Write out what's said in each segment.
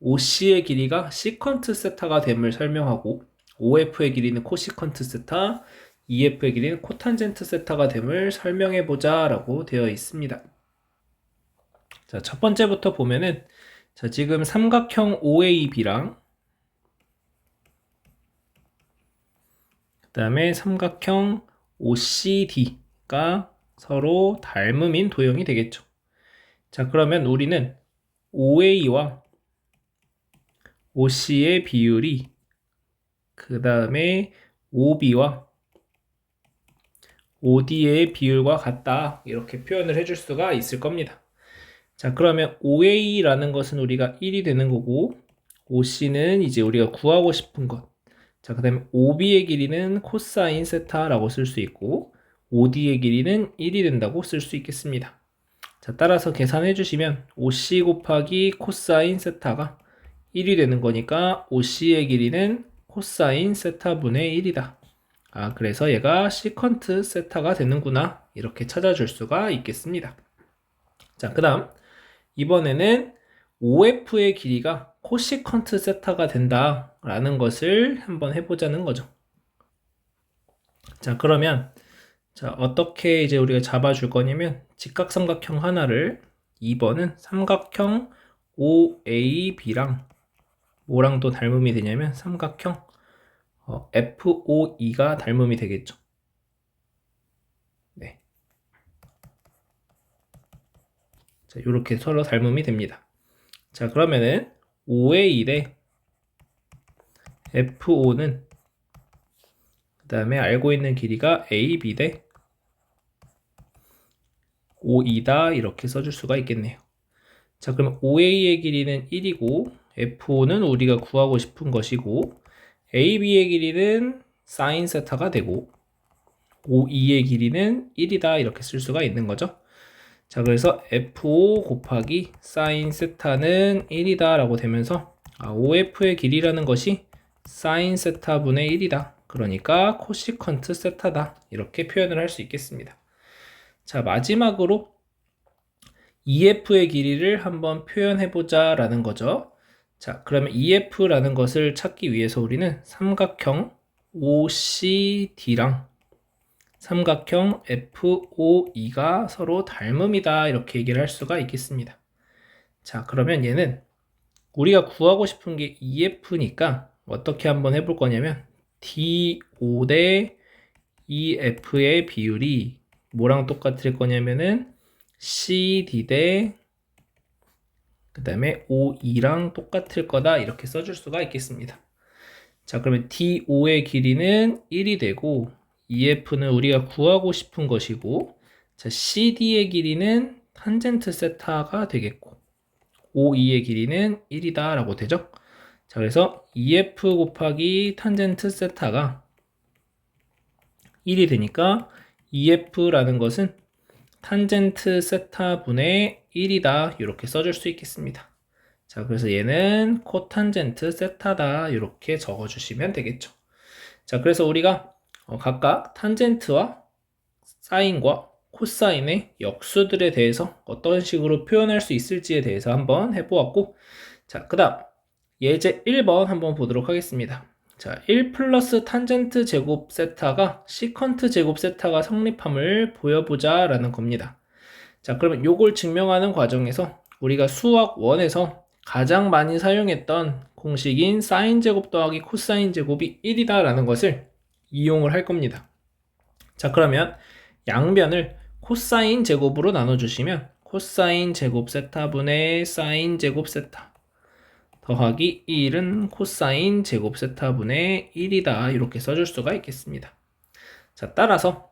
OC의 길이가 시컨트 세타가 됨을 설명하고 OF의 길이는 코시컨트 세타, EF의 길이는 코탄젠트 세타가 됨을 설명해 보자 라고 되어 있습니다. 자, 첫 번째부터 보면은 자, 지금 삼각형 OAB랑 그 다음에 삼각형 OCD가 서로 닮음인 도형이 되겠죠. 자, 그러면 우리는 OA와 OC의 비율이 그 다음에 OB와 OD의 비율과 같다 이렇게 표현을 해줄 수가 있을 겁니다. 자, 그러면 OA라는 것은 우리가 1이 되는 거고 OC는 이제 우리가 구하고 싶은 것. 자, 그 다음에 OB의 길이는 코사인 세타라고 쓸 수 있고 OD의 길이는 1이 된다고 쓸 수 있겠습니다. 자, 따라서 계산해 주시면 OC 곱하기 코사인 세타가 1이 되는 거니까 OC의 길이는 코사인 세타분의 1이다. 아, 그래서 얘가 시컨트 세타가 되는구나. 이렇게 찾아줄 수가 있겠습니다. 자, 그 다음 이번에는 OF의 길이가 코시컨트 세타가 된다라는 것을 한번 해보자는 거죠. 자, 그러면 자, 어떻게 이제 우리가 잡아줄 거냐면 직각삼각형 하나를 2번은 삼각형 OAB랑 뭐랑 또 닮음이 되냐면 삼각형 FOE가 닮음이 되겠죠. 네. 자, 이렇게 서로 닮음이 됩니다. 자, 그러면은 OA 대 FO는 그 다음에 알고 있는 길이가 AB 대 OE다 이렇게 써줄 수가 있겠네요. 자, 그럼 OA의 길이는 1이고 FO는 우리가 구하고 싶은 것이고 AB의 길이는 사인 세타가 되고 OE의 길이는 1이다 이렇게 쓸 수가 있는 거죠. 자, 그래서 FO 곱하기 사인 세타는 1이다 라고 되면서 OF의 길이라는 것이 사인 세타분의 1이다. 그러니까 코시컨트 세타다. 이렇게 표현을 할 수 있겠습니다. 자, 마지막으로 EF의 길이를 한번 표현해보자 라는 거죠. 자, 그러면 EF라는 것을 찾기 위해서 우리는 삼각형 OCD랑 삼각형 FOE가 서로 닮음이다 이렇게 얘기를 할 수가 있겠습니다. 자, 그러면 얘는 우리가 구하고 싶은 게 EF니까 어떻게 한번 해볼 거냐면 DO 대 EF의 비율이 뭐랑 똑같을 거냐면은 CD 대 그 다음에 OE랑 똑같을 거다 이렇게 써줄 수가 있겠습니다. 자, 그러면 DO의 길이는 1이 되고 EF는 우리가 구하고 싶은 것이고 자, CD의 길이는 탄젠트 세타가 되겠고 OE의 길이는 1이다 라고 되죠. 자, 그래서 EF 곱하기 탄젠트 세타가 1이 되니까 EF라는 것은 탄젠트 세타분의 1이다 이렇게 써줄 수 있겠습니다. 자, 그래서 얘는 코탄젠트 세타다 이렇게 적어주시면 되겠죠. 자, 그래서 우리가 각각 탄젠트와 사인과 코사인의 역수들에 대해서 어떤 식으로 표현할 수 있을지에 대해서 한번 해보았고 자, 그 다음 예제 1번 한번 보도록 하겠습니다. 자, 1 플러스 탄젠트 제곱 세타가 시컨트 제곱 세타가 성립함을 보여보자 라는 겁니다. 자, 그러면 요걸 증명하는 과정에서 우리가 수학 1에서 가장 많이 사용했던 공식인 사인 제곱 더하기 코사인 제곱이 1이다 라는 것을 이용을 할 겁니다. 자, 그러면 양변을 코사인 제곱으로 나눠주시면 코사인 제곱 세타분의 사인 제곱 세타 더하기 1은 코사인 제곱 세타분의 1이다 이렇게 써줄 수가 있겠습니다. 자, 따라서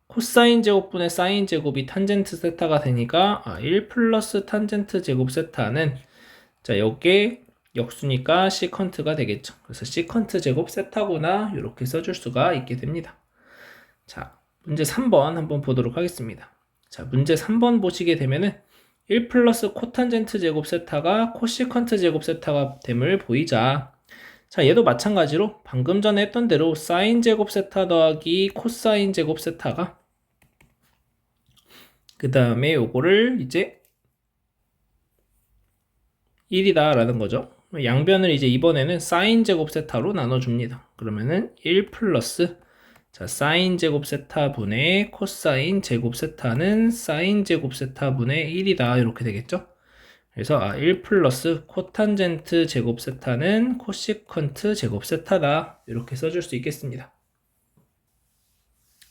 코사인 제곱분의 사인 제곱이 탄젠트 세타가 되니까 1 플러스 탄젠트 제곱 세타는 자, 여기에 역수니까 시컨트가 되겠죠. 그래서 시컨트 제곱 세타구나 이렇게 써줄 수가 있게 됩니다. 자, 문제 3번 한번 보도록 하겠습니다. 자, 문제 3번 보시게 되면은 1 플러스 코탄젠트 제곱 세타가 코시컨트 제곱 세타가 됨을 보이자. 자, 얘도 마찬가지로 방금 전에 했던 대로 사인 제곱 세타 더하기 코사인 제곱 세타가 그 다음에 요거를 이제 1이다 라는 거죠. 양변을 이제 이번에는 사인 제곱 세타로 나눠줍니다. 그러면은 1 플러스 자, 사인 제곱 세타 분의 코사인 제곱 세타는 사인 제곱 세타 분의 1이다 이렇게 되겠죠. 그래서 1 플러스 코탄젠트 제곱 세타는 코시컨트 제곱 세타다 이렇게 써줄 수 있겠습니다.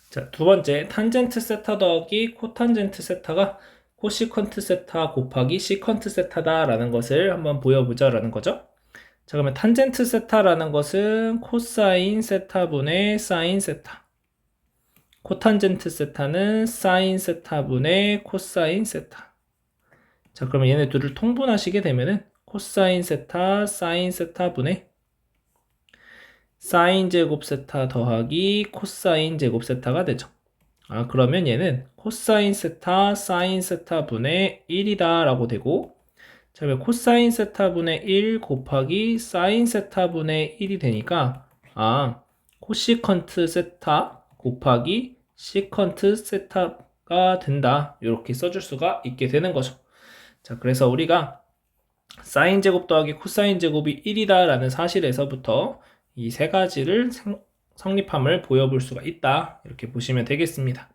자, 두 번째 탄젠트 세타 더하기 코탄젠트 세타가 코시컨트 세타 곱하기 시컨트 세타다 라는 것을 한번 보여보자 라는 거죠. 자, 그러면 탄젠트 세타라는 것은 코사인 세타분의 사인 세타, 코탄젠트 세타는 사인 세타분의 코사인 세타. 자, 그러면 얘네 둘을 통분하시게 되면은 코사인 세타, 사인 세타분의 사인 제곱 세타 더하기 코사인 제곱 세타가 되죠. 그러면 얘는 코사인 세타, 사인 세타 분의 1이다 라고 되고, 자, 그러면 코사인 세타 분의 1 곱하기 사인 세타 분의 1이 되니까, 코시컨트 세타 곱하기 시컨트 세타가 된다. 이렇게 써줄 수가 있게 되는 거죠. 자, 그래서 우리가 사인 제곱 더하기 코사인 제곱이 1이다 라는 사실에서부터 이 세 가지를 성립함을 보여볼 수가 있다. 이렇게 보시면 되겠습니다.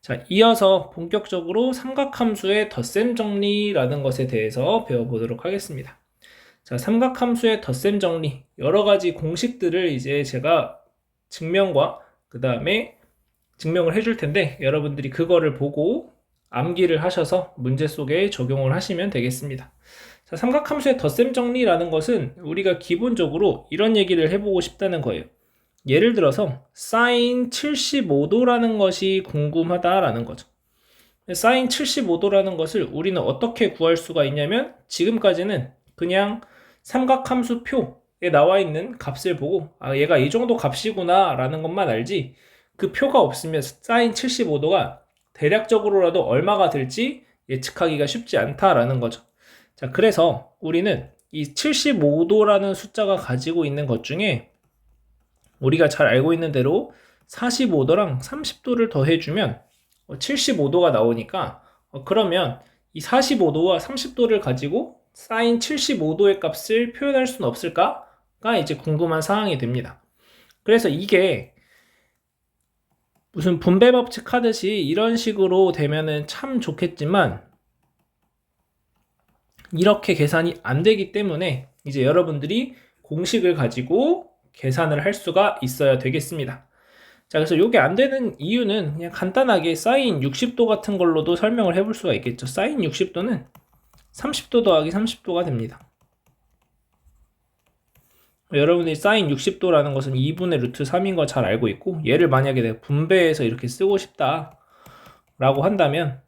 자, 이어서 본격적으로 삼각함수의 덧셈 정리라는 것에 대해서 배워보도록 하겠습니다. 자, 삼각함수의 덧셈 정리, 여러 가지 공식들을 이제 제가 증명과 그 다음에 증명을 해줄 텐데 여러분들이 그거를 보고 암기를 하셔서 문제 속에 적용을 하시면 되겠습니다. 자, 삼각함수의 덧셈 정리라는 것은 우리가 기본적으로 이런 얘기를 해보고 싶다는 거예요. 예를 들어서 사인 75도라는 것이 궁금하다라는 거죠. 사인 75도라는 것을 우리는 어떻게 구할 수가 있냐면 지금까지는 그냥 삼각함수 표에 나와 있는 값을 보고 얘가 이 정도 값이구나 라는 것만 알지 그 표가 없으면 사인 75도가 대략적으로라도 얼마가 될지 예측하기가 쉽지 않다라는 거죠. 자, 그래서 우리는 이 75도라는 숫자가 가지고 있는 것 중에 우리가 잘 알고 있는 대로 45도랑 30도를 더해주면 75도가 나오니까 그러면 이 45도와 30도를 가지고 사인 75도의 값을 표현할 수는 없을까가 이제 궁금한 사항이 됩니다. 그래서 이게 무슨 분배 법칙 하듯이 이런 식으로 되면은 참 좋겠지만 이렇게 계산이 안 되기 때문에 이제 여러분들이 공식을 가지고 계산을 할 수가 있어야 되겠습니다. 자, 그래서 이게 안 되는 이유는 그냥 간단하게 사인 60도 같은 걸로도 설명을 해볼 수가 있겠죠. 사인 60도는 30도 더하기 30도가 됩니다. 여러분들이 사인 60도라는 것은 2분의 루트 3인 거 잘 알고 있고 얘를 만약에 내가 분배해서 이렇게 쓰고 싶다 라고 한다면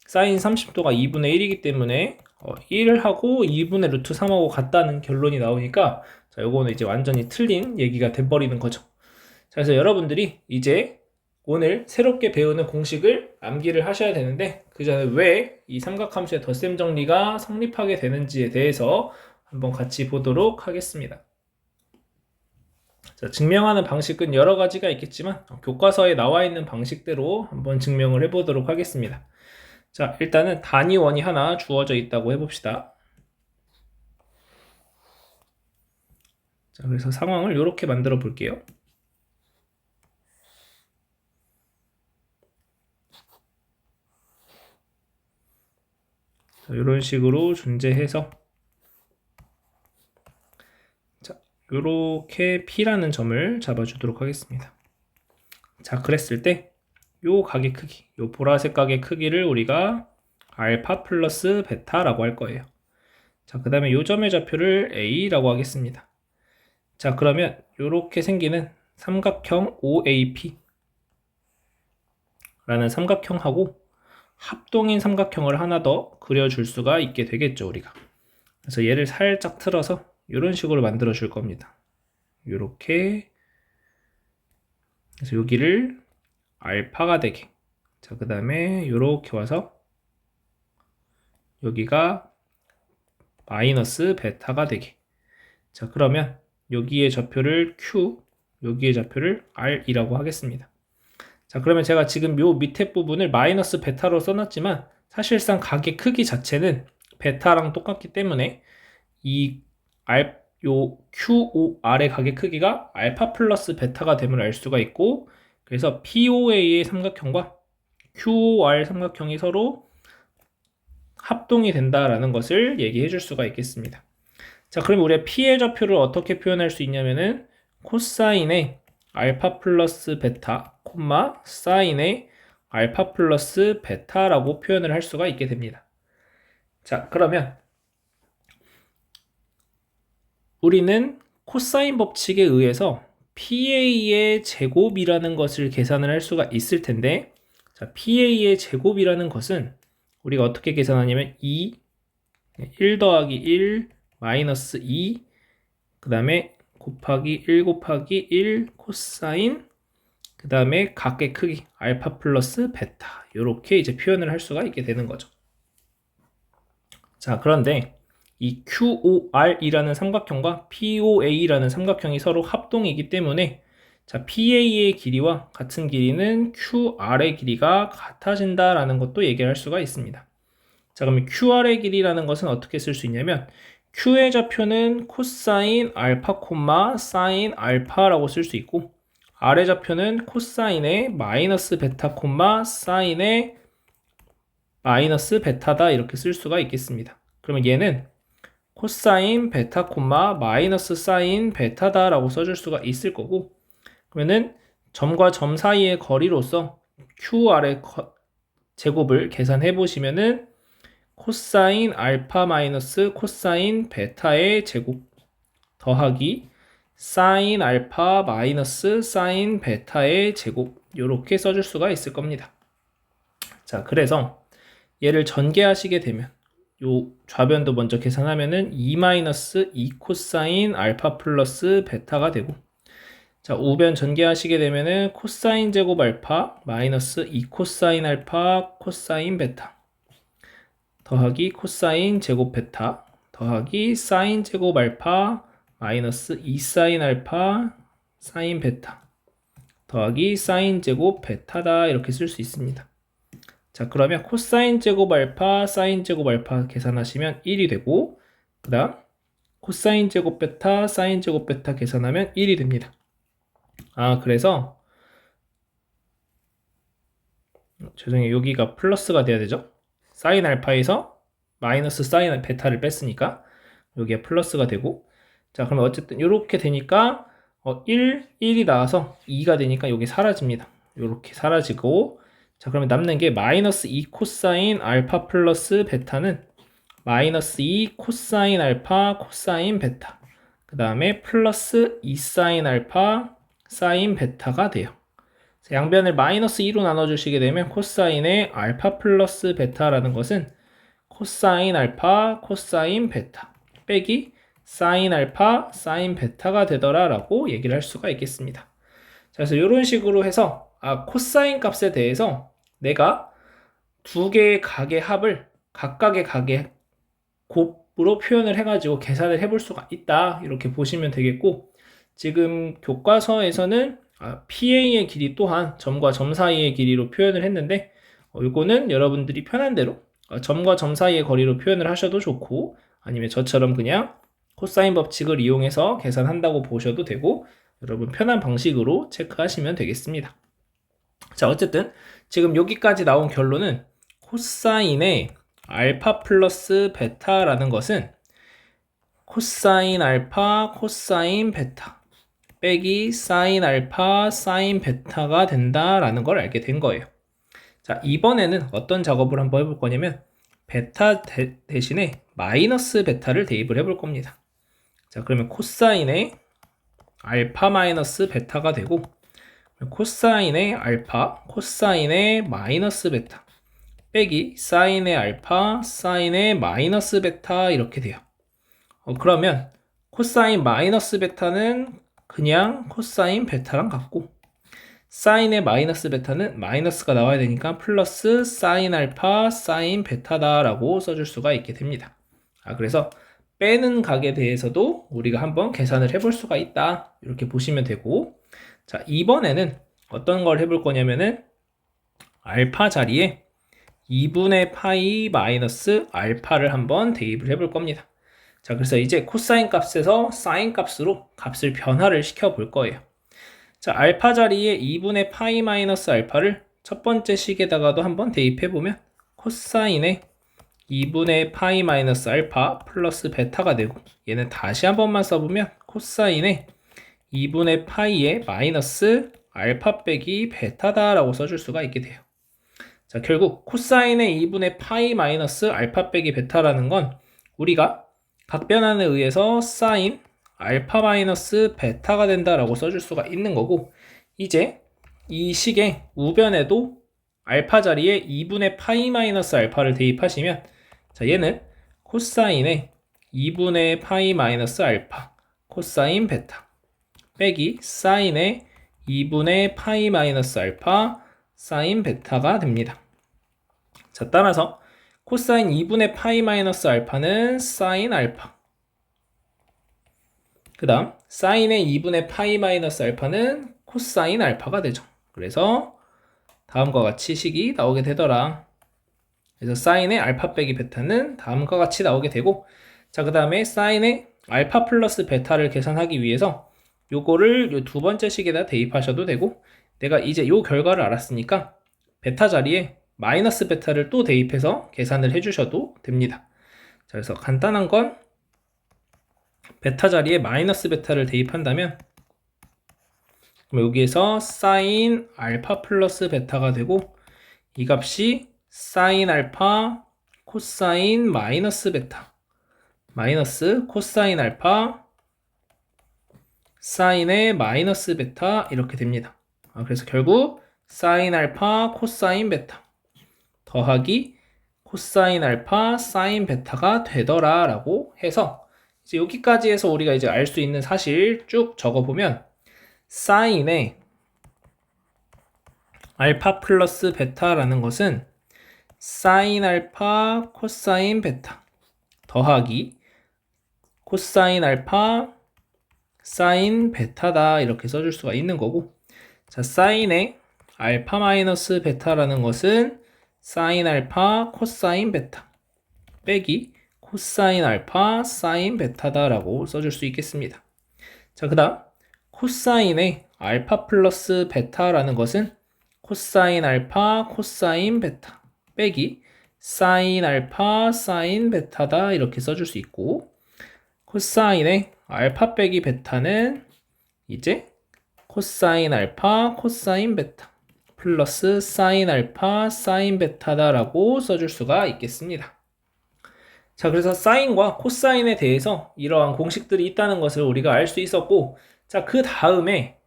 사인 30도가 2분의 1이기 때문에 1하고 2분의 루트 3하고 같다는 결론이 나오니까 자, 요거는 이제 완전히 틀린 얘기가 돼버리는 거죠. 자, 그래서 여러분들이 이제 오늘 새롭게 배우는 공식을 암기를 하셔야 되는데 그 전에 왜 이 삼각함수의 덧셈 정리가 성립하게 되는지에 대해서 한번 같이 보도록 하겠습니다. 자, 증명하는 방식은 여러 가지가 있겠지만 교과서에 나와 있는 방식대로 한번 증명을 해보도록 하겠습니다. 자, 일단은 단위원이 하나 주어져 있다고 해봅시다. 자, 그래서 상황을 이렇게 만들어 볼게요. 자, 이런 식으로 존재해서 자, 이렇게 P라는 점을 잡아주도록 하겠습니다. 자, 그랬을 때 요 각의 크기, 요 보라색 각의 크기를 우리가 알파 플러스 베타라고 할 거예요. 자, 그 다음에 요 점의 좌표를 A라고 하겠습니다. 자, 그러면 이렇게 생기는 삼각형 OAP 라는 삼각형하고 합동인 삼각형을 하나 더 그려줄 수가 있게 되겠죠, 우리가. 그래서 얘를 살짝 틀어서 이런 식으로 만들어 줄 겁니다. 이렇게. 그래서 여기를 알파가 되게. 자, 그 다음에 이렇게 와서 여기가 마이너스 베타가 되게. 자, 그러면 여기의 좌표를 Q, 여기의 좌표를 R이라고 하겠습니다. 자, 그러면 제가 지금 요 밑에 부분을 마이너스 베타로 써놨지만 사실상 각의 크기 자체는 베타랑 똑같기 때문에 요 QOR의 가게 크기가 알파 플러스 베타가 됨을 알 수가 있고, 그래서 POA의 삼각형과 QOR 삼각형이 서로 합동이 된다라는 것을 얘기해 줄 수가 있겠습니다. 자, 그럼 우리가 P의 좌표를 어떻게 표현할 수 있냐면은 코사인의 알파 플러스 베타, 사인의 알파 플러스 베타라고 표현을 할 수가 있게 됩니다. 자, 그러면 우리는 코사인 법칙에 의해서 PA의 제곱이라는 것을 계산을 할 수가 있을 텐데, 자, PA의 제곱이라는 것은 우리가 어떻게 계산하냐면 1 더하기 1 마이너스 2, 그 다음에 곱하기 1 곱하기 1 코사인, 그 다음에 각의 크기 알파 플러스 베타, 이렇게 이제 표현을 할 수가 있게 되는 거죠. 자, 그런데 이 QOR이라는 삼각형과 POA라는 삼각형이 서로 합동이기 때문에, 자, PA의 길이와 같은 길이는 QR의 길이가 같아진다라는 것도 얘기할 수가 있습니다. 자, 그러면 QR의 길이라는 것은 어떻게 쓸 수 있냐면 Q의 좌표는 코사인 알파 콤마 사인 알파라고 쓸 수 있고, R의 좌표는 코사인의 마이너스 베타 콤마 사인의 마이너스 베타다, 이렇게 쓸 수가 있겠습니다. 그러면 얘는 코사인 베타 콤마 마이너스 사인 베타다 라고 써줄 수가 있을 거고, 그러면은 점과 점 사이의 거리로서 QR의 제곱을 계산해 보시면은 코사인 알파 마이너스 코사인 베타의 제곱 더하기 사인 알파 마이너스 사인 베타의 제곱, 이렇게 써줄 수가 있을 겁니다. 자, 그래서 얘를 전개하시게 되면 요 좌변도 먼저 계산하면은 2 코사인 알파 플러스 베타가 되고, 자, 우변 전개하시게 되면은 코사인 제곱 알파 마이너스 2 코사인 알파 코사인 베타 더하기 코사인 제곱 베타 더하기 사인 제곱 알파 마이너스 2 사인 알파 사인 베타 더하기 사인 제곱 베타다, 이렇게 쓸 수 있습니다. 자, 그러면 코사인 제곱 알파 사인 제곱 알파 계산하시면 1이 되고, 그 다음 코사인 제곱 베타 사인 제곱 베타 계산하면 1이 됩니다. 그래서 죄송해요, 여기가 플러스가 돼야 되죠. 사인 알파에서 마이너스 사인 베타를 뺐으니까 여기가 플러스가 되고, 자, 그러면 어쨌든 이렇게 되니까 1이 나와서 2가 되니까 여기 사라집니다. 이렇게 사라지고, 자, 그러면 남는 게 마이너스 2 코사인 알파 플러스 베타는 마이너스 2 코사인 알파 코사인 베타, 그 다음에 플러스 2 사인 알파 사인 베타가 돼요. 양변을 마이너스 2로 나눠주시게 되면 코사인의 알파 플러스 베타라는 것은 코사인 알파 코사인 베타 빼기 사인 알파 사인 베타가 되더라 라고 얘기를 할 수가 있겠습니다. 자, 그래서 이런 식으로 해서 코사인 값에 대해서 내가 두 개의 각의 합을 각각의 각의 곱으로 표현을 해가지고 계산을 해볼 수가 있다, 이렇게 보시면 되겠고, 지금 교과서에서는 PA의 길이 또한 점과 점 사이의 길이로 표현을 했는데, 이거는 여러분들이 편한 대로 점과 점 사이의 거리로 표현을 하셔도 좋고, 아니면 저처럼 그냥 코사인 법칙을 이용해서 계산한다고 보셔도 되고, 여러분 편한 방식으로 체크하시면 되겠습니다. 자, 어쨌든 지금 여기까지 나온 결론은 코사인의 알파 플러스 베타라는 것은 코사인 알파 코사인 베타 빼기 사인 알파 사인 베타가 된다라는 걸 알게 된 거예요. 자, 이번에는 어떤 작업을 한번 해볼 거냐면 베타 대신에 마이너스 베타를 대입을 해볼 겁니다. 자, 그러면 코사인의 알파 마이너스 베타가 되고, 코사인의 알파 코사인의 마이너스 베타 빼기 사인의 알파 사인의 마이너스 베타, 이렇게 돼요. 그러면 코사인 마이너스 베타는 그냥 코사인 베타랑 같고, 사인의 마이너스 베타는 마이너스가 나와야 되니까 플러스 사인 알파 사인 베타다 라고 써줄 수가 있게 됩니다. 그래서 빼는 각에 대해서도 우리가 한번 계산을 해볼 수가 있다, 이렇게 보시면 되고, 자, 이번에는 어떤 걸 해볼 거냐면은 알파 자리에 2분의 파이 마이너스 알파를 한번 대입을 해볼 겁니다. 자, 그래서 이제 코사인 값에서 사인 값으로 값을 변화를 시켜 볼 거예요. 자, 알파 자리에 2분의 파이 마이너스 알파를 첫 번째 식에다가도 한번 대입해 보면 코사인의 2분의 파이 마이너스 알파 플러스 베타가 되고, 얘는 다시 한 번만 써보면 코사인의 2분의 파이의 마이너스 알파 빼기 베타다 라고 써줄 수가 있게 돼요. 자, 결국 코사인의 2분의 파이 마이너스 알파 빼기 베타라는 건 우리가 각변환에 의해서 사인 알파 마이너스 베타가 된다라고 써줄 수가 있는 거고, 이제 이 식의 우변에도 알파 자리에 2분의 파이 마이너스 알파를 대입하시면, 자, 얘는 코사인의 2분의 파이 마이너스 알파 코사인 베타 빼기 사인의 2분의 파이 마이너스 알파 사인 베타가 됩니다. 자, 따라서 코사인 2분의 파이 마이너스 알파는 사인 알파, 그 다음 사인의 2분의 파이 마이너스 알파는 코사인 알파가 되죠. 그래서 다음과 같이 식이 나오게 되더라. 그래서 사인의 알파 빼기 베타는 다음과 같이 나오게 되고, 자, 그 다음에 사인의 알파 플러스 베타를 계산하기 위해서 요거를 요 두 번째 식에다 대입하셔도 되고, 내가 이제 요 결과를 알았으니까 베타 자리에 마이너스 베타를 또 대입해서 계산을 해주셔도 됩니다. 자, 그래서 간단한 건 베타 자리에 마이너스 베타를 대입한다면 그럼 여기에서 사인 알파 플러스 베타가 되고, 이 값이 사인 알파 코사인 마이너스 베타 마이너스 코사인 알파 사인의 마이너스 베타 이렇게 됩니다. 그래서 결국 사인 알파 코사인 베타 더하기 코사인 알파 사인 베타가 되더라 라고 해서, 이제 여기까지 해서 우리가 이제 알 수 있는 사실 쭉 적어보면 사인의 알파 플러스 베타라는 것은 사인 알파 코사인 베타 더하기 코사인 알파 사인 베타다 이렇게 써줄 수가 있는 거고, 자, 사인의 알파 마이너스 베타라는 것은 사인 알파 코사인 베타 빼기 코사인 알파 사인 베타다 라고 써줄 수 있겠습니다. 자, 그 다음 코사인의 알파 플러스 베타라는 것은 코사인 알파 코사인 베타 빼기 사인 알파 사인 베타다 이렇게 써줄 수 있고, 코사인의 알파 빼기 베타는 이제 코사인 알파 코사인 베타 플러스 사인 알파 사인 베타다 라고 써줄 수가 있겠습니다. 자, 그래서 사인과 코사인에 대해서 이러한 공식들이 있다는 것을 우리가 알 수 있었고, 자, 그 다음에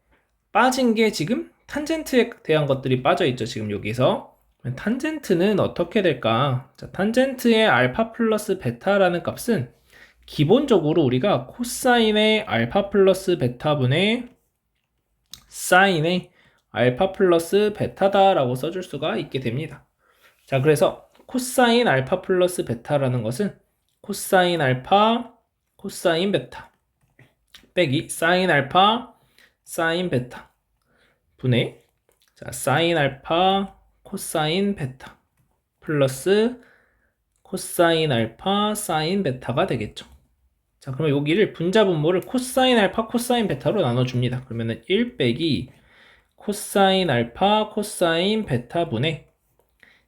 빠진 게 지금 탄젠트에 대한 것들이 빠져 있죠. 지금 여기서 탄젠트는 어떻게 될까? 자, 탄젠트의 알파 플러스 베타라는 값은 기본적으로 우리가 코사인의 알파 플러스 베타분의 사인의 알파 플러스 베타다 라고 써줄 수가 있게 됩니다. 자, 그래서 코사인 알파 플러스 베타라는 것은 코사인 알파 코사인 베타 빼기 사인 알파 사인 베타 분의, 자, 사인 알파 코사인 베타 플러스 코사인 알파 사인 베타가 되겠죠. 자, 그러면 여기를 분자분모를 코사인 알파 코사인 베타로 나눠줍니다. 그러면은 1 빼기 코사인 알파 코사인 베타분의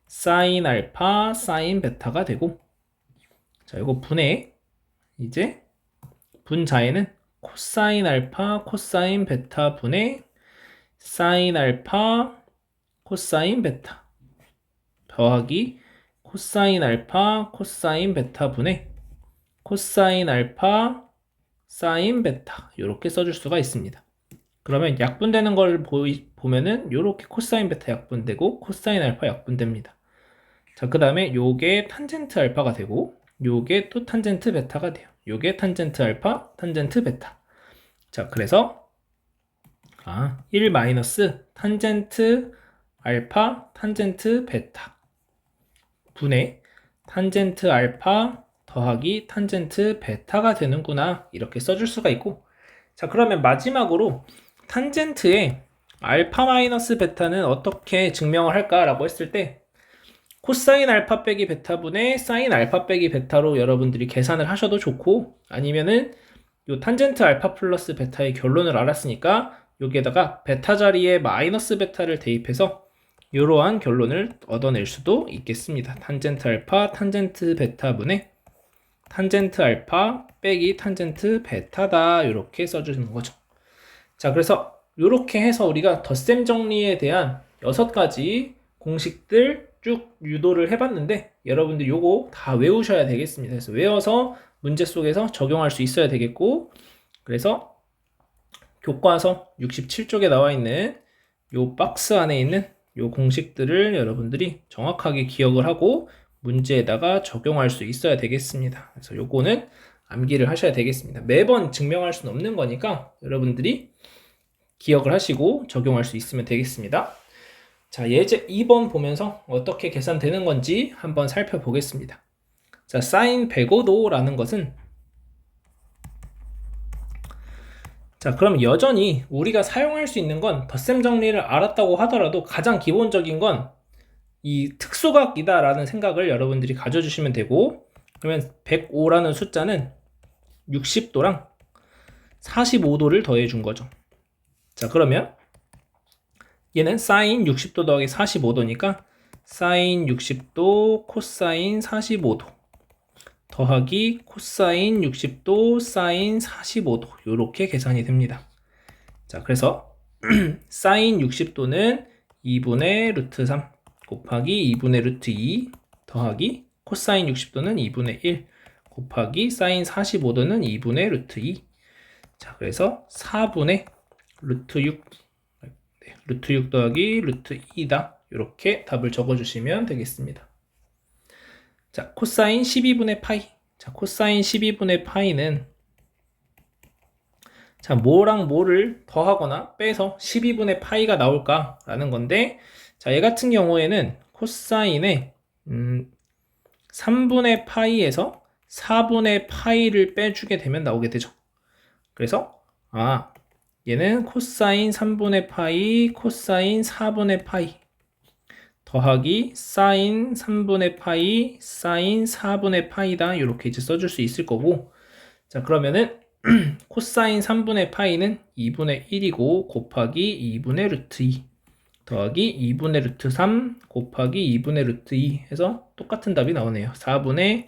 사인 알파 사인 베타가 되고, 자, 이거 분의, 이제 분자에는 코사인 알파 코사인 베타분의 사인 알파 코사인 베타 더하기 코사인 알파 코사인 베타분의 코사인 알파 사인 베타 이렇게 써줄 수가 있습니다. 그러면 약분되는 걸 보면은 이렇게 코사인 베타 약분되고 코사인 알파 약분됩니다. 자, 그 다음에 요게 탄젠트 알파가 되고 요게 또 탄젠트 베타가 돼요. 요게 탄젠트 알파 탄젠트 베타. 자, 그래서 1 마이너스 탄젠트 알파 탄젠트 베타 분의 탄젠트 알파 더하기 탄젠트 베타가 되는구나 이렇게 써줄 수가 있고, 자, 그러면 마지막으로 탄젠트의 알파 마이너스 베타는 어떻게 증명을 할까 라고 했을 때, 코사인 알파 빼기 베타분의 사인 알파 빼기 베타로 여러분들이 계산을 하셔도 좋고, 아니면은 요 탄젠트 알파 플러스 베타의 결론을 알았으니까 여기에다가 베타 자리에 마이너스 베타를 대입해서 이러한 결론을 얻어낼 수도 있겠습니다. 탄젠트 알파 탄젠트 베타분의 탄젠트 알파 빼기 탄젠트 베타다, 이렇게 써주는 거죠. 자, 그래서 이렇게 해서 우리가 덧셈 정리에 대한 6가지 공식들 쭉 유도를 해봤는데, 여러분들 요거 다 외우셔야 되겠습니다. 그래서 외워서 문제 속에서 적용할 수 있어야 되겠고, 그래서 교과서 67쪽에 나와 있는 요 박스 안에 있는 요 공식들을 여러분들이 정확하게 기억을 하고 문제에다가 적용할 수 있어야 되겠습니다. 그래서 요거는 암기를 하셔야 되겠습니다. 매번 증명할 수는 없는 거니까 여러분들이 기억을 하시고 적용할 수 있으면 되겠습니다. 자, 예제 2번 보면서 어떻게 계산되는 건지 한번 살펴보겠습니다. 자, 사인 105도라는 것은, 자, 그럼 여전히 우리가 사용할 수 있는 건 덧셈 정리를 알았다고 하더라도 가장 기본적인 건 이 특수각이다 라는 생각을 여러분들이 가져주시면 되고, 그러면 105라는 숫자는 60도랑 45도를 더해 준 거죠. 자, 그러면 얘는 사인 60도 더하기 45도니까 사인 60도 코사인 45도 더하기 코사인 60도 사인 45도, 이렇게 계산이 됩니다. 자, 그래서 사인 60도는 2분의 루트 3 곱하기 2분의 루트 2 더하기 코사인 60도는 2분의 1 곱하기 사인 45도는 2분의 루트 2. 자, 그래서 4분의 루트 6, 루트 6 더하기 루트 2다. 이렇게 답을 적어주시면 되겠습니다. 자, 코사인 12분의 파이. 자, 코사인 12분의 파이는, 자, 뭐랑 뭐를 더하거나 빼서 12분의 파이가 나올까라는 건데, 자, 얘 같은 경우에는 코사인의 3분의 파이에서 4분의 파이를 빼주게 되면 나오게 되죠. 그래서 얘는 코사인 3분의 파이, 코사인 4분의 파이 더하기 사인 3분의 파이, 사인 4분의 파이다, 이렇게 이제 써줄 수 있을 거고, 자, 그러면은 코사인 3분의 파이는 2분의 1이고 곱하기 2분의 루트 2 더하기 2분의 루트 3 곱하기 2분의 루트 2 해서 똑같은 답이 나오네요. 4분의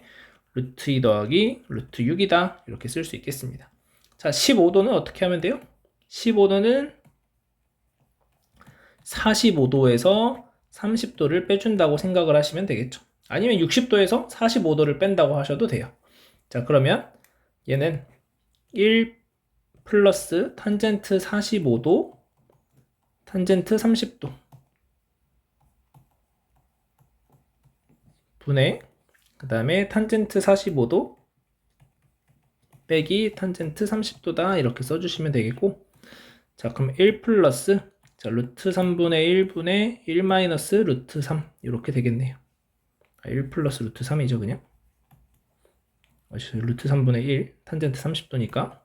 루트 2 더하기 루트 6이다, 이렇게 쓸 수 있겠습니다. 자, 15도는 어떻게 하면 돼요? 15도는 45도에서 30도를 빼준다고 생각을 하시면 되겠죠. 아니면 60도에서 45도를 뺀다고 하셔도 돼요. 자, 그러면 얘는 1 플러스 탄젠트 45도 탄젠트 30도 분의, 그 다음에 탄젠트 45도 빼기 탄젠트 30도다, 이렇게 써주시면 되겠고, 자, 그럼 1 플러스, 자, 루트 3분의 1분의 1 마이너스 루트 3, 이렇게 되겠네요. 1 플러스 루트 3이죠, 그냥. 루트 3분의 1, 탄젠트 30도니까.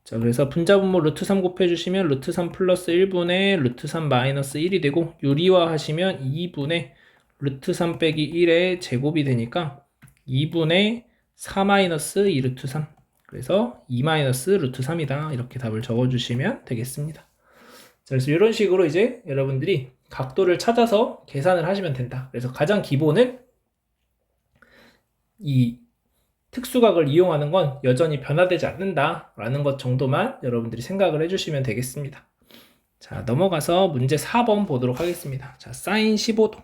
자, 그래서 분자분모 루트 3 곱해주시면 루트 3 플러스 1분의 루트 3 마이너스 1이 되고, 유리화 하시면 2분의 루트 3 빼기 1의 제곱이 되니까 2분의 4 마이너스 2 루트 3. 그래서 2 마이너스 루트 3이다. 이렇게 답을 적어주시면 되겠습니다. 자, 그래서 이런 식으로 이제 여러분들이 각도를 찾아서 계산을 하시면 된다. 그래서 가장 기본은 이 특수각을 이용하는 건 여전히 변화되지 않는다라는 것 정도만 여러분들이 생각을 해주시면 되겠습니다. 자, 넘어가서 문제 4번 보도록 하겠습니다. 자, 사인 15도.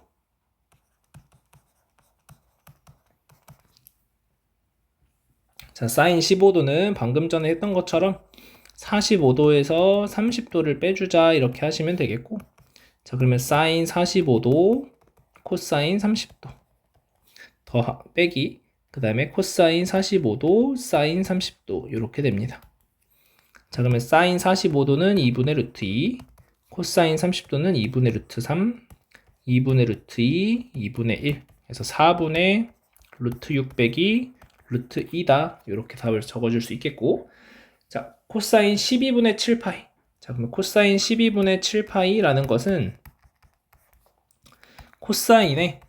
자, 사인 15도는 방금 전에 했던 것처럼 45도에서 30도를 빼주자, 이렇게 하시면 되겠고, 자, 그러면 사인 45도 코사인 30도 더 빼기, 그 다음에 코사인 45도 사인 30도, 이렇게 됩니다. 자, 그러면 사인 45도는 2분의 루트 2, 코사인 30도는 2분의 루트 3, 2분의 루트 2, 2분의 1 해서 4분의 루트 6 빼기 루트 2다, 이렇게 답을 적어줄 수 있겠고, 자, 코사인 12분의 7파이. 자, 그러면 코사인 12분의 7파이라는 것은 코사인에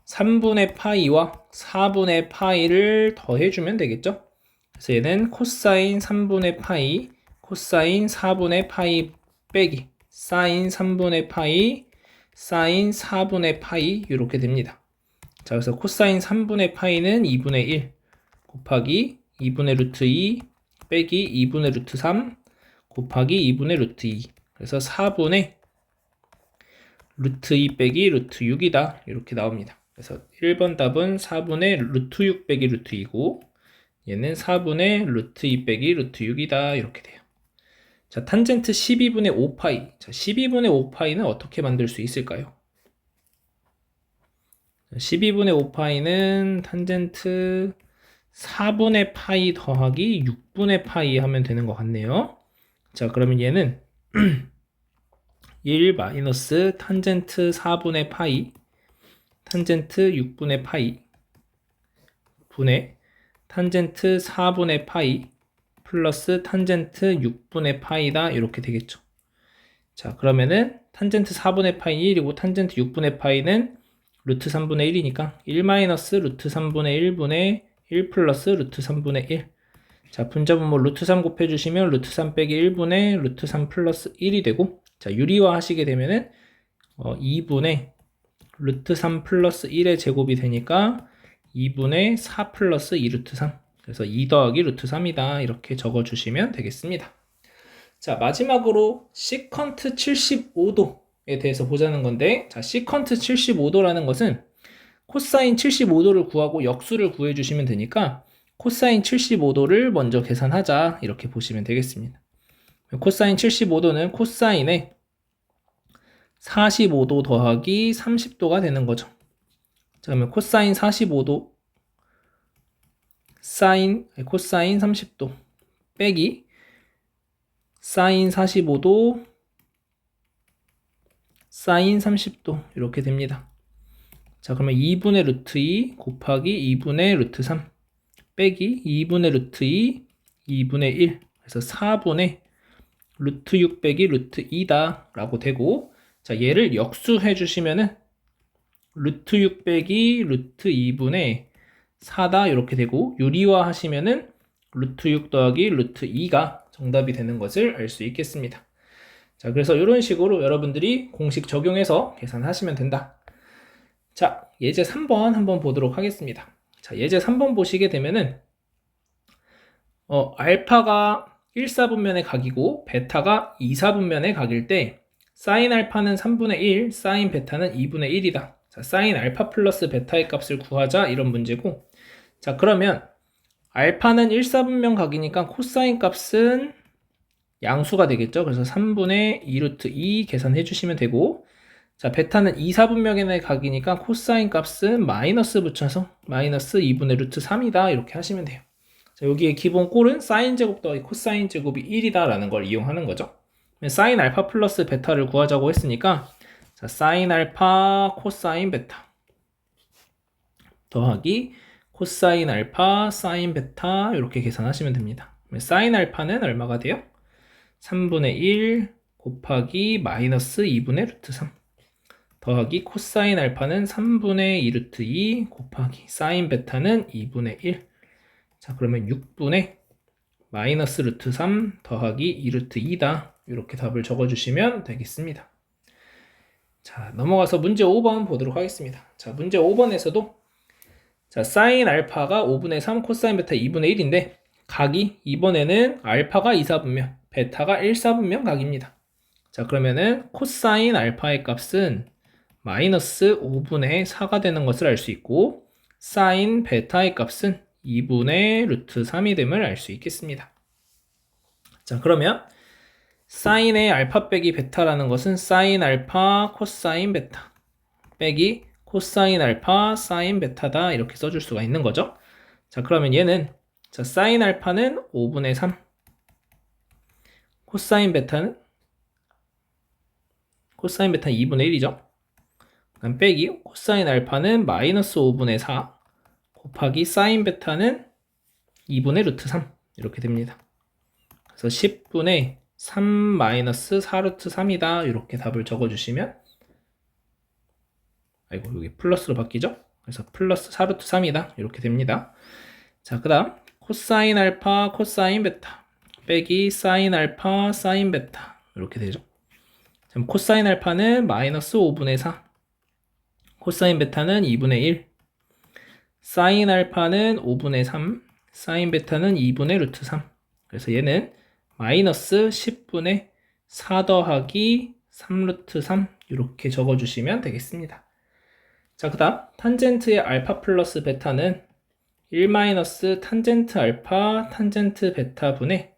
3분의 파이와 4분의 파이를 더해주면 되겠죠? 그래서 얘는 코사인 3분의 파이, 코사인 4분의 파이 빼기 사인 3분의 파이, 사인 4분의 파이 이렇게 됩니다. 자, 그래서 코사인 3분의 파이는 2분의 1 곱하기 2분의 루트 2 빼기 2분의 루트 3 곱하기 2분의 루트 2. 그래서 4분의 루트 2 빼기 루트 6이다. 이렇게 나옵니다. 그래서 1번 답은 4분의 루트 6 빼기 루트 2고 얘는 4분의 루트 2 빼기 루트 6이다. 이렇게 돼요. 자, 탄젠트 12분의 5파이. 자, 12분의 5파이는 어떻게 만들 수 있을까요? 12분의 5파이는 탄젠트 4분의 파이 더하기 6분의 파이 하면 되는 것 같네요. 자, 그러면 얘는 1 마이너스 탄젠트 4분의 파이, 탄젠트 6분의 파이, 분의 탄젠트 4분의 파이, 플러스 탄젠트 6분의 파이다. 이렇게 되겠죠. 자, 그러면은 탄젠트 4분의 파이는 1이고 탄젠트 6분의 파이는 루트 3분의 1이니까 1 마이너스 루트 3분의 1분의 1 플러스 루트 3분의 1. 자, 분자분모 루트 3 곱해주시면 루트 3 빼기 1분의 루트 3 플러스 1이 되고, 자, 유리화 하시게 되면은 2분의 루트 3 플러스 1의 제곱이 되니까 2분의 4 플러스 2 루트 3. 그래서 2 더하기 루트 3이다. 이렇게 적어주시면 되겠습니다. 자, 마지막으로 시컨트 75도에 대해서 보자는 건데, 자, 시컨트 75도라는 것은 코사인 75도를 구하고 역수를 구해주시면 되니까 코사인 75도를 먼저 계산하자. 이렇게 보시면 되겠습니다. 코사인 75도는 코사인에 45도 더하기 30도가 되는 거죠. 자, 그러면 코사인 45도 코사인 30도 빼기 사인 45도 사인 30도 이렇게 됩니다. 자, 그러면 2분의 루트 2 곱하기 2분의 루트 3 빼기 2분의 루트 2 2분의 1. 그래서 4분의 루트 6 빼기 루트 2다 라고 되고, 자, 얘를 역수해 주시면은 루트 6 빼기 루트 2분의 4다 이렇게 되고, 유리화 하시면은 루트 6 더하기 루트 2가 정답이 되는 것을 알 수 있겠습니다. 자, 그래서 이런 식으로 여러분들이 공식 적용해서 계산하시면 된다. 자, 예제 3번 한번 보도록 하겠습니다. 자, 예제 3번 보시게 되면은 알파가 1사분면의 각이고 베타가 2사분면의 각일 때 사인 알파는 3분의 1, 사인 베타는 2분의 1이다. 자, 사인 알파 플러스 베타의 값을 구하자 이런 문제고, 자, 그러면 알파는 1사분면 각이니까 코사인 값은 양수가 되겠죠. 그래서 3분의 2 루트 2 계산해 주시면 되고, 자, 베타는 2사분면의 각이니까 코사인 값은 마이너스 붙여서 마이너스 2분의 루트 3이다 이렇게 하시면 돼요. 자, 여기에 기본 꼴은 사인 제곱 더하기 코사인 제곱이 1이다 라는 걸 이용하는 거죠. 사인 알파 플러스 베타를 구하자고 했으니까, 자, 사인 알파 코사인 베타 더하기 코사인 알파 사인 베타 이렇게 계산하시면 됩니다. 사인 알파는 얼마가 돼요? 3분의 1 곱하기 마이너스 2분의 루트 3 더하기 코사인 알파는 3분의 2 루트 2 곱하기 사인 베타는 2분의 1. 자, 그러면 6분의 마이너스 루트 3 더하기 2 루트 2다. 이렇게 답을 적어주시면 되겠습니다. 자, 넘어가서 문제 5번 보도록 하겠습니다. 자, 문제 5번에서도 자, 사인 알파가 5분의 3 코사인 베타 2분의 1인데 각이 이번에는 알파가 2사분면 베타가 1사분면 각입니다. 자, 그러면은 코사인 알파의 값은 마이너스 5분의 4가 되는 것을 알 수 있고, 사인 베타의 값은 2분의 루트 3이 됨을 알 수 있겠습니다. 자, 그러면 사인의 알파 빼기 베타라는 것은 사인 알파 코사인 베타 빼기 코사인 알파 사인 베타다 이렇게 써줄 수가 있는 거죠. 자, 그러면 얘는 자, 사인 알파는 5분의 3 코사인 베타는 2분의 1이죠. 그럼 빼기 코사인 알파는 마이너스 5분의 4 곱하기 사인 베타는 2분의 루트 3 이렇게 됩니다. 그래서 10분의 3 마이너스 4 루트 3이다 이렇게 답을 적어주시면 아이고, 여기 플러스로 바뀌죠? 그래서 플러스 4루트 3이다. 이렇게 됩니다. 자, 그 다음 코사인 알파 코사인 베타 빼기 사인 알파 사인 베타 이렇게 되죠. 그럼 코사인 알파는 마이너스 5분의 4, 코사인 베타는 2분의 1, 사인 알파는 5분의 3, 사인 베타는 2분의 루트 3. 그래서 얘는 마이너스 10분의 4 더하기 3 루트 3 이렇게 적어주시면 되겠습니다. 자, 그 다음 탄젠트의 알파 플러스 베타는 1 마이너스 탄젠트 알파 탄젠트 베타 분의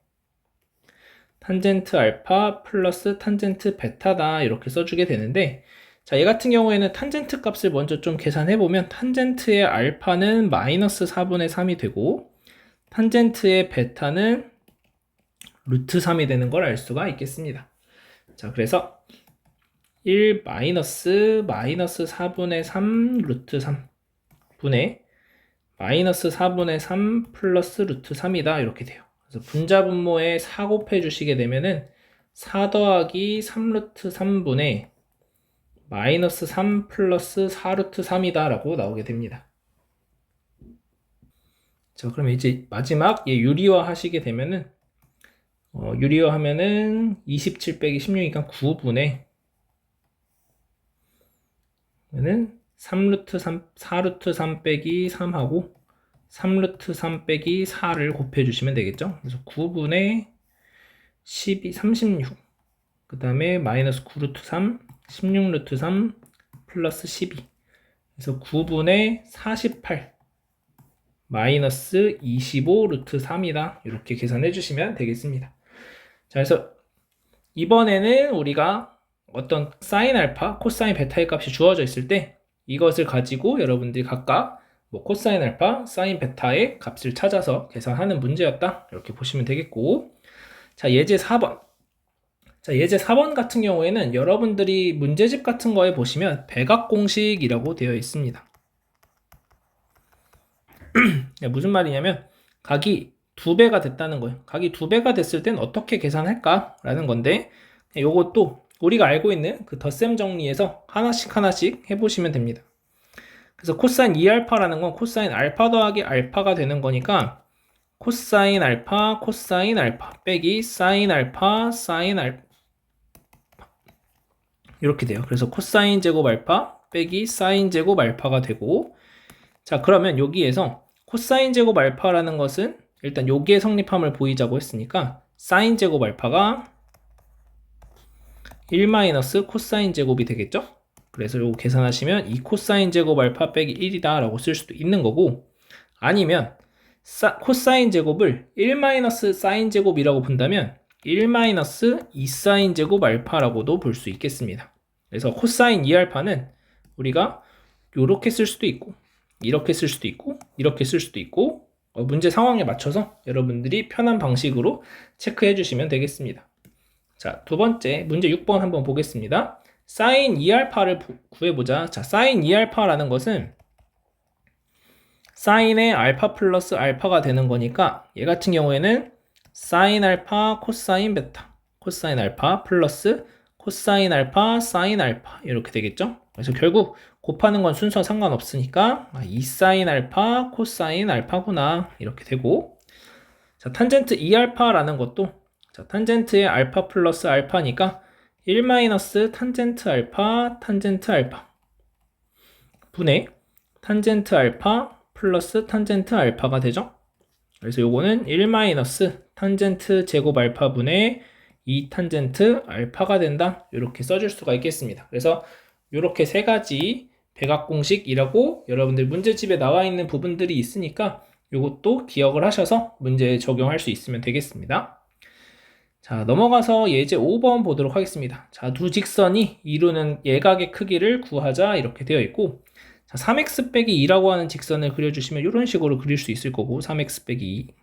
탄젠트 알파 플러스 탄젠트 베타다 이렇게 써주게 되는데, 자, 얘 같은 경우에는 탄젠트 값을 먼저 좀 계산해보면 탄젠트의 알파는 마이너스 4분의 3이 되고 탄젠트의 베타는 루트 3이 되는 걸 알 수가 있겠습니다. 자, 그래서 1 마이너스 4분의 3 루트 3 분의 마이너스 4분의 3 플러스 루트 3이다 이렇게 돼요. 그래서 분자 분모에 4 곱해 주시게 되면은 4 더하기 3 루트 3분의 마이너스 3 플러스 4 루트 3이다 라고 나오게 됩니다. 자, 그럼 이제 마지막 얘 유리화 하시게 되면은 유리화 하면은 27 빼기 16이니까 9분의 는 3루트 3, 4루트 3 빼기 3하고 3루트 3 빼기 4를 곱해주시면 되겠죠. 그래서 9분의 12, 36. 그 다음에 마이너스 9루트 3, 16루트 3 플러스 12. 그래서 9분의 48 마이너스 25 루트 3이다. 이렇게 계산해 주시면 되겠습니다. 자, 그래서 이번에는 우리가 어떤 사인 알파, 코사인 베타의 값이 주어져 있을 때 이것을 가지고 여러분들이 각각 뭐 코사인 알파, 사인 베타의 값을 찾아서 계산하는 문제였다. 이렇게 보시면 되겠고, 자, 예제 4번. 자, 예제 4번 같은 경우에는 여러분들이 문제집 같은 거에 보시면 백악공식이라고 되어 있습니다. 무슨 말이냐면 각이 2배가 됐다는 거예요. 각이 2배가 됐을 땐 어떻게 계산할까? 라는 건데, 요것도 우리가 알고 있는 그 덧셈 정리에서 하나씩 해보시면 됩니다. 그래서 코사인 2알파라는 건 코사인 알파 더하기 알파가 되는 거니까 코사인 알파 빼기 사인 알파 이렇게 돼요. 그래서 코사인 제곱 알파 빼기 사인 제곱 알파가 되고, 자, 그러면 여기에서 코사인 제곱 알파라는 것은 일단 여기에 성립함을 보이자고 했으니까 사인 제곱 알파가 1 마이너스 코사인 제곱이 되겠죠? 그래서 요거 계산하시면 2 코사인 제곱 알파 빼기 1이다 라고 쓸 수도 있는 거고, 아니면 코사인 제곱을 1 마이너스 사인 제곱이라고 본다면 1 마이너스 2 사인 제곱 알파라고도 볼 수 있겠습니다. 그래서 코사인 2알파는 우리가 요렇게 쓸 수도 있고 이렇게 쓸 수도 있고 이렇게 쓸 수도 있고 문제 상황에 맞춰서 여러분들이 편한 방식으로 체크해 주시면 되겠습니다. 자, 두 번째 문제 6번 한번 보겠습니다. 사인 2알파를 구해보자. 자, 사인 2알파라는 것은 사인의 알파 플러스 알파가 되는 거니까 얘 같은 경우에는 사인 알파 코사인 베타 코사인 알파 플러스 코사인 알파 사인 알파 이렇게 되겠죠. 그래서 결국 곱하는 건 순서 상관없으니까 2 사인 알파 코사인 알파구나 이렇게 되고, 자, 탄젠트 2알파라는 것도 자, 탄젠트의 알파 플러스 알파니까 1 마이너스 탄젠트 알파 분의 탄젠트 알파 플러스 탄젠트 알파가 되죠. 그래서 요거는 1 마이너스 탄젠트 제곱 알파 분의 2 탄젠트 알파가 된다. 이렇게 써줄 수가 있겠습니다. 그래서 이렇게 세 가지 백악공식이라고 여러분들 문제집에 나와 있는 부분들이 있으니까 이것도 기억을 하셔서 문제에 적용할 수 있으면 되겠습니다. 자, 넘어가서 예제 5번 보도록 하겠습니다. 자, 두 직선이 이루는 예각의 크기를 구하자 이렇게 되어 있고, 자, 3x 빼기 2라고 하는 직선을 그려주시면 이런 식으로 그릴 수 있을 거고, 3x 빼기 2.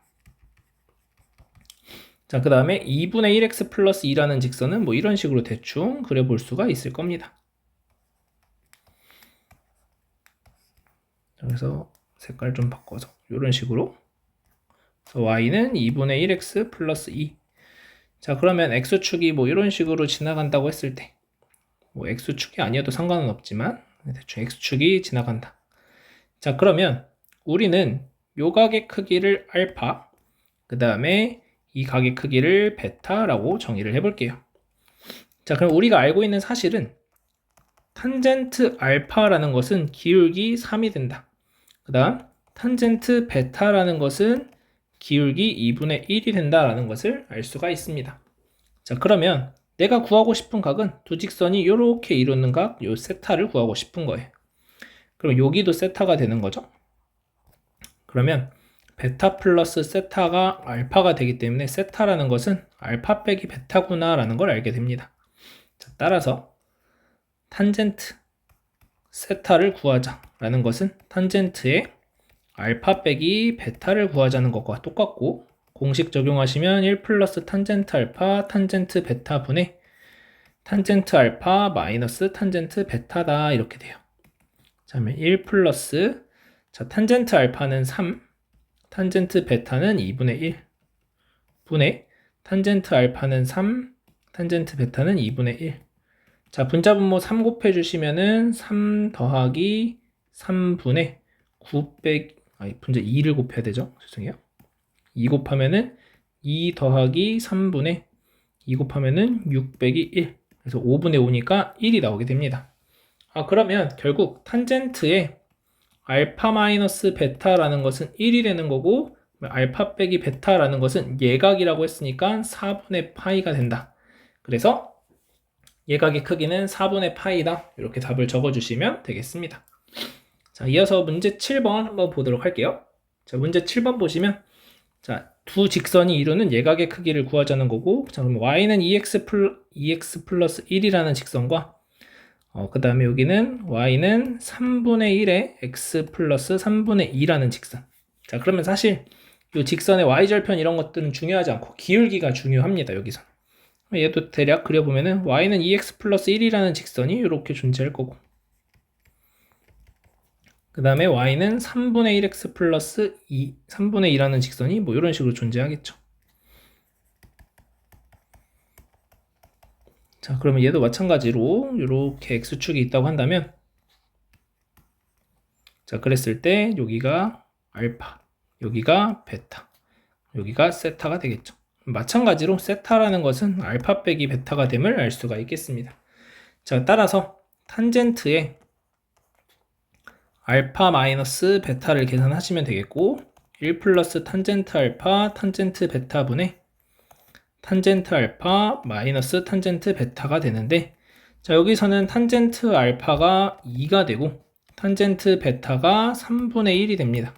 자, 그 다음에 2분의 1x 플러스 2라는 직선은 뭐 이런 식으로 대충 그려볼 수가 있을 겁니다. 그래서 색깔 좀 바꿔서 이런 식으로. 그래서 y는 2분의 1x 플러스 2. 자, 그러면 x축이 뭐 이런 식으로 지나간다고 했을 때, 뭐 x축이 아니어도 상관은 없지만 대충 x축이 지나간다. 자, 그러면 우리는 요 각의 크기를 알파, 그 다음에 이 각의 크기를 베타라고 정의를 해볼게요. 자, 그럼 우리가 알고 있는 사실은 탄젠트 알파라는 것은 기울기 3이 된다. 그 다음 탄젠트 베타라는 것은 기울기 2분의 1이 된다라는 것을 알 수가 있습니다. 자, 그러면 내가 구하고 싶은 각은 두 직선이 이렇게 이루는 각, 요 세타를 구하고 싶은 거예요. 그럼 여기도 세타가 되는 거죠. 그러면 베타 플러스 세타가 알파가 되기 때문에 세타라는 것은 알파 빼기 베타구나 라는 걸 알게 됩니다. 자, 따라서 탄젠트 세타를 구하자 라는 것은 탄젠트의 알파 빼기 베타를 구하자는 것과 똑같고, 공식 적용하시면 1 플러스 탄젠트 알파 탄젠트 베타 분의 탄젠트 알파 마이너스 탄젠트 베타다 이렇게 돼요. 자, 그러면 1 플러스, 자, 탄젠트 알파는 3, 탄젠트 베타는 2분의 1 분의 탄젠트 알파는 3, 탄젠트 베타는 2분의 1. 자, 분자분모 3 곱해주시면은 3 더하기 3분의 9 빼기, 분자 2를 곱해야 되죠. 죄송해요. 2 곱하면은 2 더하기 3분의 2 곱하면은 6 빼기 1. 그래서 5분의 5니까 1이 나오게 됩니다. 그러면 결국 탄젠트의 알파 마이너스 베타라는 것은 1이 되는 거고, 알파 빼기 베타라는 것은 예각이라고 했으니까 4분의 파이가 된다. 그래서 예각의 크기는 4분의 파이다. 이렇게 답을 적어주시면 되겠습니다. 자, 이어서 문제 7번 한번 보도록 할게요. 자, 문제 7번 보시면, 자, 두 직선이 이루는 예각의 크기를 구하자는 거고, 자, 그럼 y는 2x 플러스 1이라는 직선과, 그 다음에 여기는 y는 3분의 1에 x 플러스 3분의 2라는 직선. 자, 그러면 사실 이 직선의 y절편 이런 것들은 중요하지 않고 기울기가 중요합니다. 여기서 얘도 대략 그려보면은 y는 2x 플러스 1이라는 직선이 이렇게 존재할 거고, 그 다음에 y는 3분의 1x 플러스 2, 3분의 2라는 직선이 뭐 이런 식으로 존재하겠죠. 자, 그러면 얘도 마찬가지로 이렇게 x축이 있다고 한다면, 자, 그랬을 때 여기가 알파, 여기가 베타, 여기가 세타가 되겠죠. 마찬가지로 세타라는 것은 알파 빼기 베타가 됨을 알 수가 있겠습니다. 자, 따라서 탄젠트의 알파 마이너스 베타를 계산하시면 되겠고, 1 플러스 탄젠트 알파 탄젠트 베타 분의 탄젠트 알파 마이너스 탄젠트 베타가 되는데, 자, 여기서는 탄젠트 알파가 2가 되고 탄젠트 베타가 3분의 1이 됩니다.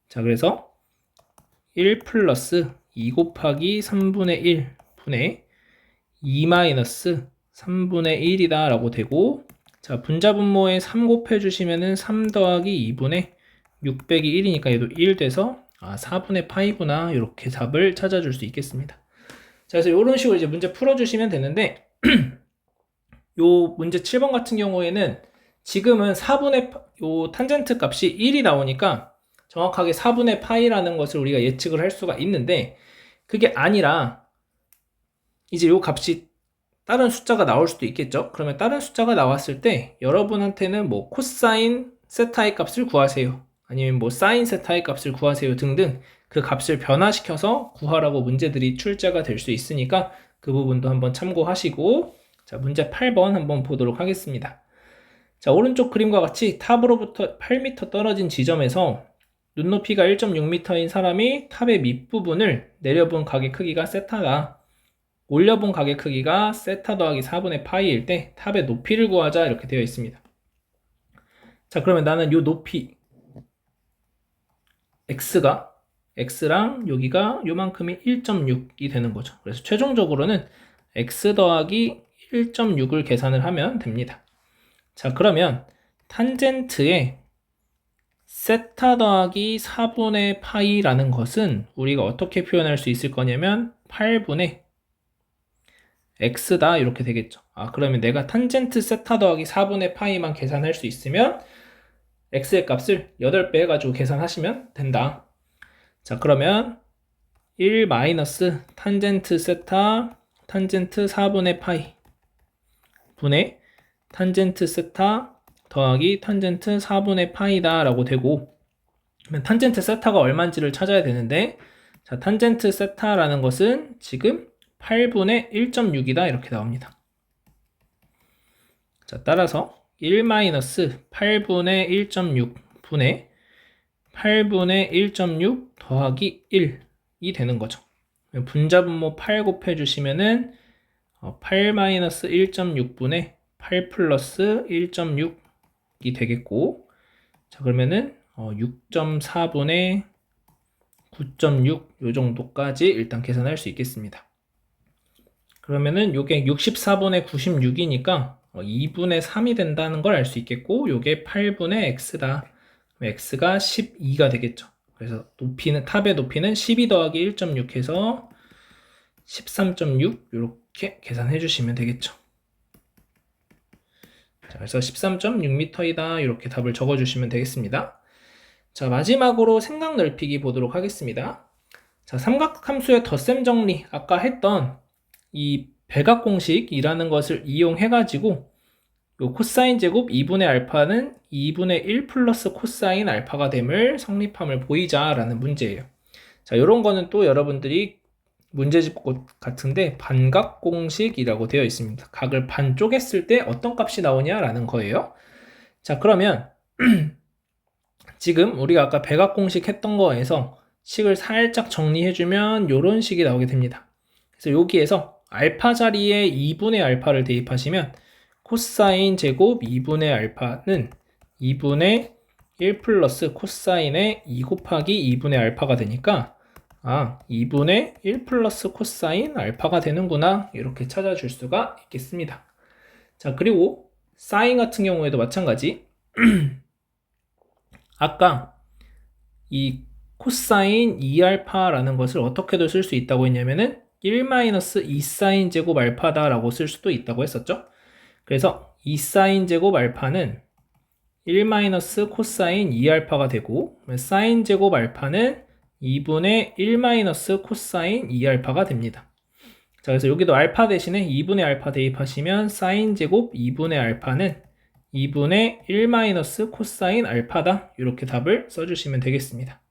자, 그래서 1 플러스 2 곱하기 3분의 1 분의 2 마이너스 3분의 1이다 라고 되고, 자, 분자분모에 3 곱해주시면은 3 더하기 2분의 6 빼기 1이니까 얘도 1 돼서 4분의 파이구나 이렇게 답을 찾아줄 수 있겠습니다. 자, 그래서 이런 식으로 이제 문제 풀어주시면 되는데, 요 문제 7번 같은 경우에는 지금은 4분의 요 탄젠트 값이 1이 나오니까 정확하게 4분의 파이라는 것을 우리가 예측을 할 수가 있는데, 그게 아니라 이제 요 값이 다른 숫자가 나올 수도 있겠죠. 그러면 다른 숫자가 나왔을 때 여러분한테는 뭐 코사인 세타의 값을 구하세요, 아니면 뭐 사인 세타의 값을 구하세요 등등 그 값을 변화시켜서 구하라고 문제들이 출제가 될 수 있으니까 그 부분도 한번 참고하시고, 자, 문제 8번 한번 보도록 하겠습니다. 자, 오른쪽 그림과 같이 탑으로부터 8m 떨어진 지점에서 눈높이가 1.6m인 사람이 탑의 밑부분을 내려본 각의 크기가 세타다. 올려본 각의 크기가 세타 더하기 4분의 파이일 때 탑의 높이를 구하자 이렇게 되어 있습니다. 자, 그러면 나는 요 높이 x랑 여기가 요만큼이 1.6이 되는 거죠. 그래서 최종적으로는 x 더하기 1.6을 계산을 하면 됩니다. 자, 그러면 탄젠트의 세타 더하기 4분의 파이라는 것은 우리가 어떻게 표현할 수 있을 거냐면 8분의 x다 이렇게 되겠죠. 그러면 내가 탄젠트 세타 더하기 4분의 파이만 계산할 수 있으면 x의 값을 8배 해가지고 계산하시면 된다. 자, 그러면 1 마이너스 탄젠트 세타 탄젠트 4분의 파이 분의 탄젠트 세타 더하기 탄젠트 4분의 파이다 라고 되고, 그러면 탄젠트 세타가 얼마인지를 찾아야 되는데, 자, 탄젠트 세타라는 것은 지금 8분의 1.6이다 이렇게 나옵니다. 자, 따라서 1-8분의 1.6분의 8분의 1.6 더하기 1이 되는 거죠. 분자분모 8 곱해주시면은 8-1.6분의 8 플러스 1.6이 되겠고, 자, 그러면은 6.4분의 9.6 요 정도까지 일단 계산할 수 있겠습니다. 그러면은 요게 64분의 96이니까 2분의 3이 된다는 걸 알 수 있겠고, 요게 8분의 x다. x가 12가 되겠죠. 그래서 높이는, 탑의 높이는 12 더하기 1.6 해서 13.6 이렇게 계산해 주시면 되겠죠. 자, 그래서 13.6m이다 이렇게 답을 적어 주시면 되겠습니다. 자, 마지막으로 생각 넓히기 보도록 하겠습니다. 자, 삼각함수의 덧셈 정리, 아까 했던 이 백악공식이라는 것을 이용해 가지고 요 코사인 제곱 2분의 알파는 2분의 1 플러스 코사인 알파가 됨을 성립함을 보이자라는 문제예요. 자, 요런 거는 또 여러분들이 문제집 같은데 반각공식이라고 되어 있습니다. 각을 반 쪼갰을 때 어떤 값이 나오냐라는 거예요. 자, 그러면 지금 우리가 아까 백악공식 했던 거에서 식을 살짝 정리해주면 요런 식이 나오게 됩니다. 그래서 여기에서 알파 자리에 2분의 알파를 대입하시면 코사인 제곱 2분의 알파는 2분의 1 플러스 코사인의 2 곱하기 2분의 알파가 되니까 2분의 1 플러스 코사인 알파가 되는구나 이렇게 찾아줄 수가 있겠습니다. 자, 그리고 사인 같은 경우에도 마찬가지 아까 이 코사인 2알파라는 것을 어떻게도 쓸 수 있다고 했냐면은 1-2사인 제곱 알파다 라고 쓸 수도 있다고 했었죠. 그래서 2사인 제곱 알파는 1 코사인 2알파가 되고, 사인 제곱 알파는 2분의 1 코사인 2알파가 됩니다. 자, 그래서 여기도 알파 대신에 2분의 알파 대입하시면 사인 제곱 2분의 알파는 2분의 1 코사인 알파다 이렇게 답을 써주시면 되겠습니다.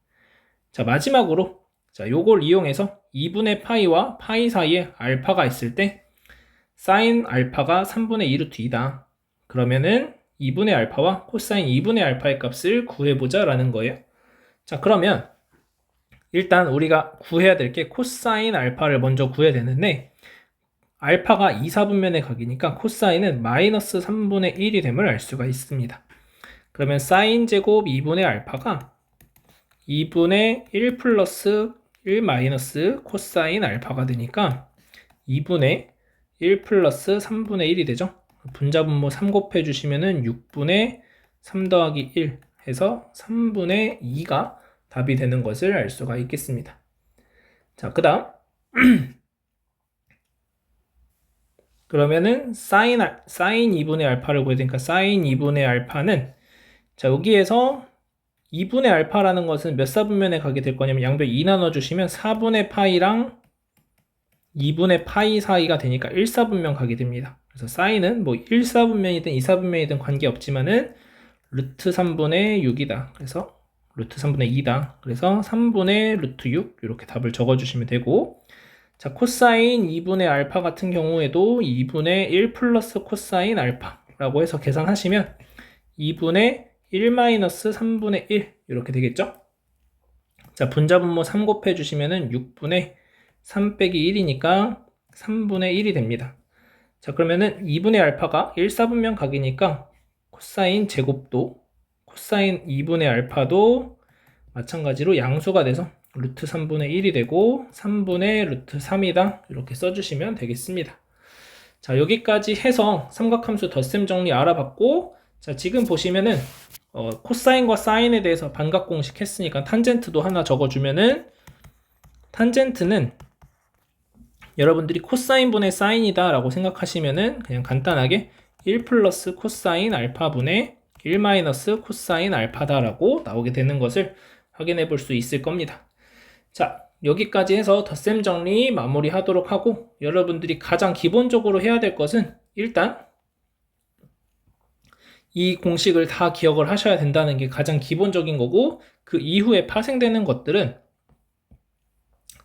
자, 마지막으로 자, 요걸 이용해서 2분의 파이와 파이 사이에 알파가 있을 때 사인 알파가 3분의 2 루트 2다. 그러면은 2분의 알파와 코사인 2분의 알파의 값을 구해보자 라는 거예요. 자, 그러면 일단 우리가 구해야 될 게 코사인 알파를 먼저 구해야 되는데 알파가 2, 4분면의 각이니까 코사인은 마이너스 3분의 1이 됨을 알 수가 있습니다. 그러면 사인 제곱 2분의 알파가 2분의 1 플러스 1 마이너스 코사인 알파가 되니까 2분의 1 플러스 3분의 1이 되죠. 분자분모 3 곱해주시면은 6분의 3 더하기 1 해서 3분의 2가 답이 되는 것을 알 수가 있겠습니다. 자, 그 다음 그러면은 사인 2분의 알파를 구해야 되니까 사인 2분의 알파는 자, 여기에서 2분의 알파라는 것은 몇 사분면에 가게 될 거냐면 양변 2 나눠주시면 4분의 파이랑 2분의 파이 사이가 되니까 1사분면 가게 됩니다. 그래서 사인은 뭐 1사분면이든 2사분면이든 관계없지만은 루트 3분의 6이다. 그래서 루트 3분의 2다. 그래서 3분의 루트 6 이렇게 답을 적어주시면 되고, 자, 코사인 2분의 알파 같은 경우에도 2분의 1 플러스 코사인 알파라고 해서 계산하시면 2분의 1 마이너스 3분의 1 이렇게 되겠죠? 자, 분자분모 3 곱해주시면은 6분의 3 빼기 1이니까 3분의 1이 됩니다. 자, 그러면은 2분의 알파가 1사분면 각이니까 코사인 제곱도 코사인 2분의 알파도 마찬가지로 양수가 돼서 루트 3분의 1이 되고 3분의 루트 3이다 이렇게 써주시면 되겠습니다. 자, 여기까지 해서 삼각함수 덧셈 정리 알아봤고, 자, 지금 보시면은 코사인과 사인에 대해서 반각공식 했으니까 탄젠트도 하나 적어주면은 탄젠트는 여러분들이 코사인분의 사인이다 라고 생각하시면은 그냥 간단하게 1 플러스 코사인 알파분의 1 마이너스 코사인 알파다 라고 나오게 되는 것을 확인해 볼 수 있을 겁니다. 자, 여기까지 해서 덧셈 정리 마무리 하도록 하고, 여러분들이 가장 기본적으로 해야 될 것은 일단 이 공식을 다 기억을 하셔야 된다는 게 가장 기본적인 거고, 그 이후에 파생되는 것들은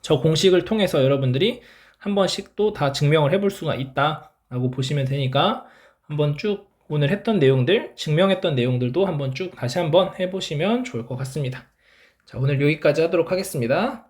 저 공식을 통해서 여러분들이 한 번씩 또 다 증명을 해볼 수가 있다라고 보시면 되니까 한번 쭉 오늘 했던 내용들, 증명했던 내용들도 한번 쭉 다시 한번 해보시면 좋을 것 같습니다. 자, 오늘 여기까지 하도록 하겠습니다.